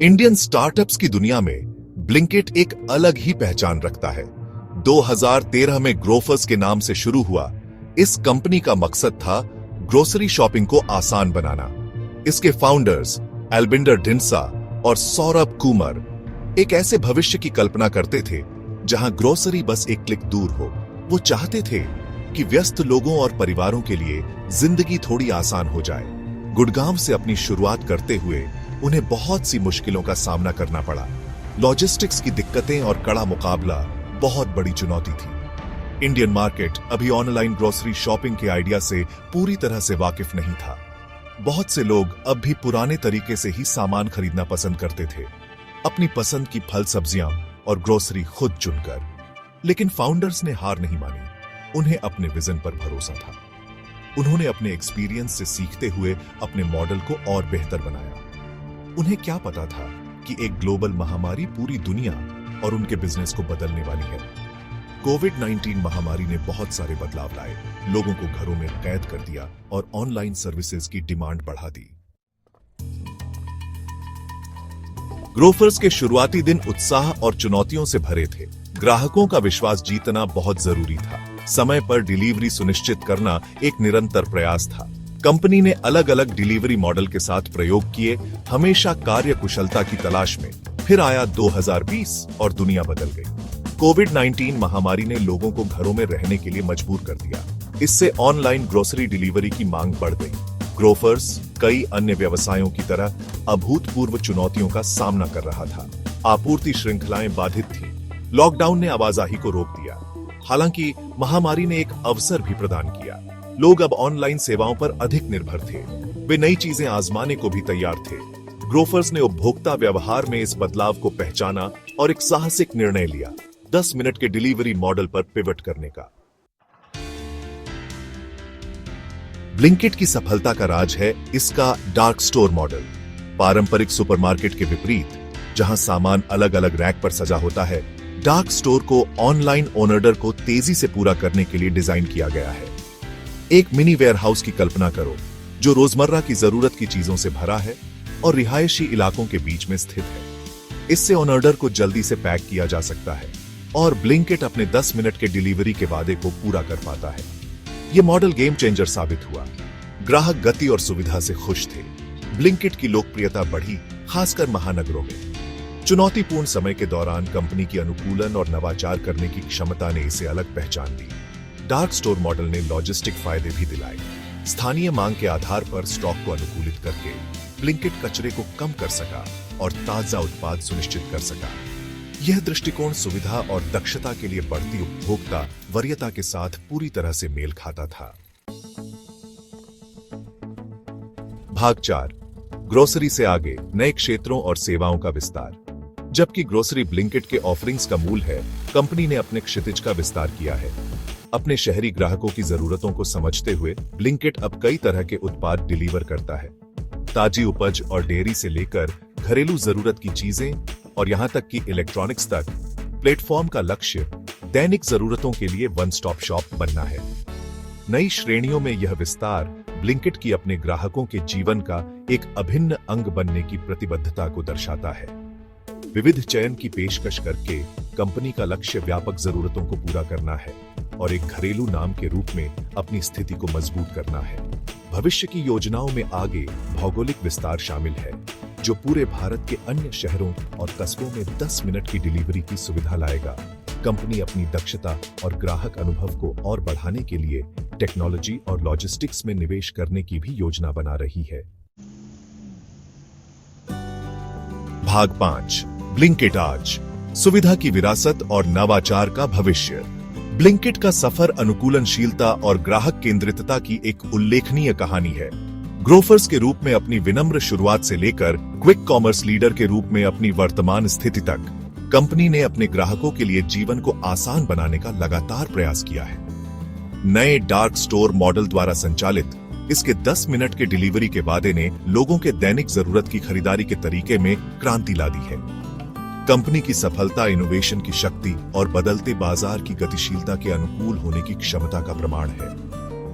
Indian startups की दुनिया में ब्लिंकिट एक अलग ही पहचान रखता है। 2013 में ग्रोफर्स के नाम से शुरू हुआ इस कंपनी का मकसद था ग्रोसरी शॉपिंग को आसान बनाना। इसके फाउंडर्स अल्बिंदर ढिंडसा और सौरभ कुमार एक ऐसे भविष्य की कल्पना करते थे जहां ग्रोसरी बस एक क्लिक दूर हो। वो चाहते थे कि व्यस्त लोगों और परिवारों के लिए जिंदगी थोड़ी आसान हो जाए। गुड़गांव से अपनी शुरुआत करते हुए उन्हें बहुत सी मुश्किलों का सामना करना पड़ा। लॉजिस्टिक्स की दिक्कतें और कड़ा मुकाबला बहुत बड़ी चुनौती थी। इंडियन मार्केट अभी ऑनलाइन ग्रोसरी शॉपिंग के आइडिया से पूरी तरह से वाकिफ नहीं था। बहुत से लोग अब भी पुराने तरीके से ही सामान खरीदना पसंद करते थे, अपनी पसंद की फल सब्जियां और ग्रोसरी खुद चुनकर। लेकिन फाउंडर्स ने हार नहीं मानी। उन्हें अपने विजन पर भरोसा था। उन्होंने अपने एक्सपीरियंस से सीखते हुए अपने मॉडल को और बेहतर बनाया। उन्हें क्या पता था कि एक ग्लोबल महामारी पूरी दुनिया और उनके बिजनेस को बदलने वाली है। कोविड-19 महामारी ने बहुत सारे बदलाव लाए, लोगों को घरों में कैद कर दिया और ऑनलाइन सर्विसेज की डिमांड बढ़ा दी। ग्रोफर्स के शुरुआती दिन उत्साह और चुनौतियों से भरे थे। ग्राहकों का विश्वास जीतना बहुत जरूरी था। समय पर डिलीवरी सुनिश्चित करना एक निरंतर प्रयास था। कंपनी ने अलग अलग डिलीवरी मॉडल के साथ प्रयोग किए, हमेशा कार्य कुशलता की तलाश में। फिर आया 2020 और दुनिया बदल गई। कोविड-19 महामारी ने लोगों को घरों में रहने के लिए मजबूर कर दिया। इससे ऑनलाइन ग्रोसरी डिलीवरी की मांग बढ़ गई। ग्रोफर्स कई अन्य व्यवसायों की तरह अभूतपूर्व चुनौतियों का सामना कर रहा था। आपूर्ति श्रृंखलाएं बाधित थीं। लॉकडाउन ने आवाजाही को रोक दिया। हालांकि महामारी ने एक अवसर भी प्रदान किया। लोग अब ऑनलाइन सेवाओं पर अधिक निर्भर थे। वे नई चीजें आजमाने को भी तैयार थे। ग्रोफर्स ने उपभोक्ता व्यवहार में इस बदलाव को पहचाना और एक साहसिक निर्णय लिया, 10 मिनट के डिलीवरी मॉडल पर पिवट करने का। ब्लिंकिट की सफलता का राज है इसका डार्क स्टोर मॉडल। पारंपरिक सुपरमार्केट के विपरीत, जहां सामान अलग अलग रैक पर सजा होता है, डार्क स्टोर को ऑनलाइन ऑर्डर को तेजी से पूरा करने के लिए डिजाइन किया गया है। एक मिनी वेयरहाउस की कल्पना करो जो रोजमर्रा की जरूरत की चीजों से भरा है और रिहायशी इलाकों के बीच में स्थित है। इससे ऑर्डर को जल्दी से पैक किया जा सकता है और ब्लिंकिट अपने 10 मिनट के डिलीवरी के वादे को पूरा कर पाता है। यह मॉडल गेम चेंजर साबित हुआ। ग्राहक गति और सुविधा से खुश थे। ब्लिंकिट की लोकप्रियता बढ़ी, खासकर महानगरों में। चुनौतीपूर्ण समय के दौरान कंपनी की अनुकूलन और नवाचार करने की क्षमता ने इसे अलग पहचान दी। डार्क स्टोर मॉडल ने लॉजिस्टिक फायदे भी दिलाए। स्थानीय मांग के आधार पर स्टॉक को अनुकूलित करके ब्लिंकिट कचरे को कम कर सका और ताजा उत्पाद सुनिश्चित कर सका। यह दृष्टिकोण सुविधा और दक्षता के लिए बढ़ती उपभोक्ता वरीयता के साथ पूरी तरह से मेल खाता था। भाग 4, ग्रोसरी से आगे नए क्षेत्रों और सेवाओं का विस्तार। जबकि ग्रोसरी ब्लिंकिट के ऑफरिंग्स का मूल है, कंपनी ने अपने क्षितिज का विस्तार किया है। अपने शहरी ग्राहकों की जरूरतों को समझते हुए ब्लिंकिट अब कई तरह के उत्पाद डिलीवर करता है। ताजी उपज और डेयरी से लेकर घरेलू जरूरत की चीजें और यहां तक कि इलेक्ट्रॉनिक्स तक, प्लेटफॉर्म का लक्ष्य दैनिक जरूरतों के लिए वन स्टॉप शॉप बनना है। नई श्रेणियों में यह विस्तार ब्लिंकिट की अपने ग्राहकों के जीवन का एक अभिन्न अंग बनने की प्रतिबद्धता को दर्शाता है। विविध चयन की पेशकश करके कंपनी का लक्ष्य व्यापक जरूरतों को पूरा करना है और एक घरेलू नाम के रूप में अपनी स्थिति को मजबूत करना है। भविष्य की योजनाओं में आगे भौगोलिक विस्तार शामिल है, जो पूरे भारत के अन्य शहरों और कस्बों में 10 मिनट की डिलीवरी की सुविधा लाएगा। कंपनी अपनी दक्षता और ग्राहक अनुभव को और बढ़ाने के लिए टेक्नोलॉजी और लॉजिस्टिक्स में निवेश करने की भी योजना बना रही है। भाग 5, ब्लिंकिट आज, सुविधा की विरासत और नवाचार का भविष्य। ब्लिंकिट का सफर अनुकूलनशीलता और ग्राहक केंद्रितता की एक उल्लेखनीय कहानी है। ग्रोफर्स के रूप में अपनी विनम्र शुरुआत से लेकर क्विक कॉमर्स लीडर के रूप में अपनी वर्तमान स्थिति तक, कंपनी ने अपने ग्राहकों के लिए जीवन को आसान बनाने का लगातार प्रयास किया है। नए डार्क स्टोर मॉडल द्वारा संचालित इसके 10 मिनट के डिलीवरी के वादे ने लोगों के दैनिक जरूरत की खरीदारी के तरीके में क्रांति ला दी है। कंपनी की सफलता इनोवेशन की शक्ति और बदलते बाजार की गतिशीलता के अनुकूल होने की क्षमता का प्रमाण है।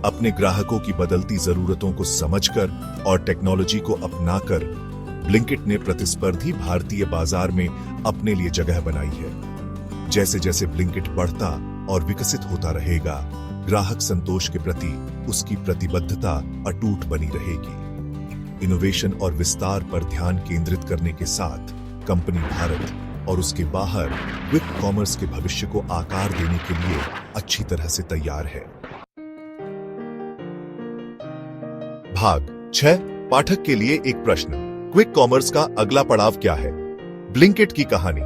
अपने ग्राहकों की बदलती जरूरतों को समझकर और टेक्नोलॉजी को अपनाकर ब्लिंकिट ने प्रतिस्पर्धी भारतीय बाजार में अपने लिए जगह बनाई है। जैसे जैसे ब्लिंकिट बढ़ता और विकसित होता रहेगा, ग्राहक संतोष के प्रति उसकी प्रतिबद्धता अटूट बनी रहेगी। इनोवेशन और विस्तार पर ध्यान केंद्रित करने के साथ कंपनी भारत और उसके बाहर क्विक कॉमर्स के भविष्य को आकार देने के लिए अच्छी तरह से तैयार है। भाग 6 पाठक के लिए एक प्रश्न। क्विक कॉमर्स का अगला पड़ाव क्या है? ब्लिंकिट की कहानी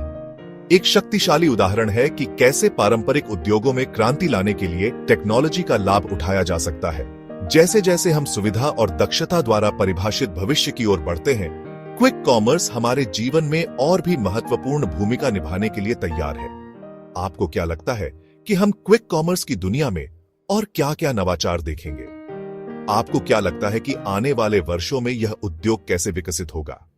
एक शक्तिशाली उदाहरण है कि कैसे पारंपरिक उद्योगों में क्रांति लाने के लिए टेक्नोलॉजी का लाभ उठाया जा सकता है। जैसे जैसे हम सुविधा और दक्षता द्वारा परिभाषित भविष्य की ओर बढ़ते हैं, क्विक कॉमर्स हमारे जीवन में और भी महत्वपूर्ण भूमिका निभाने के लिए तैयार है। आपको क्या लगता है कि हम क्विक कॉमर्स की दुनिया में और क्या-क्या नवाचार देखेंगे? आपको क्या लगता है कि आने वाले वर्षों में यह उद्योग कैसे विकसित होगा?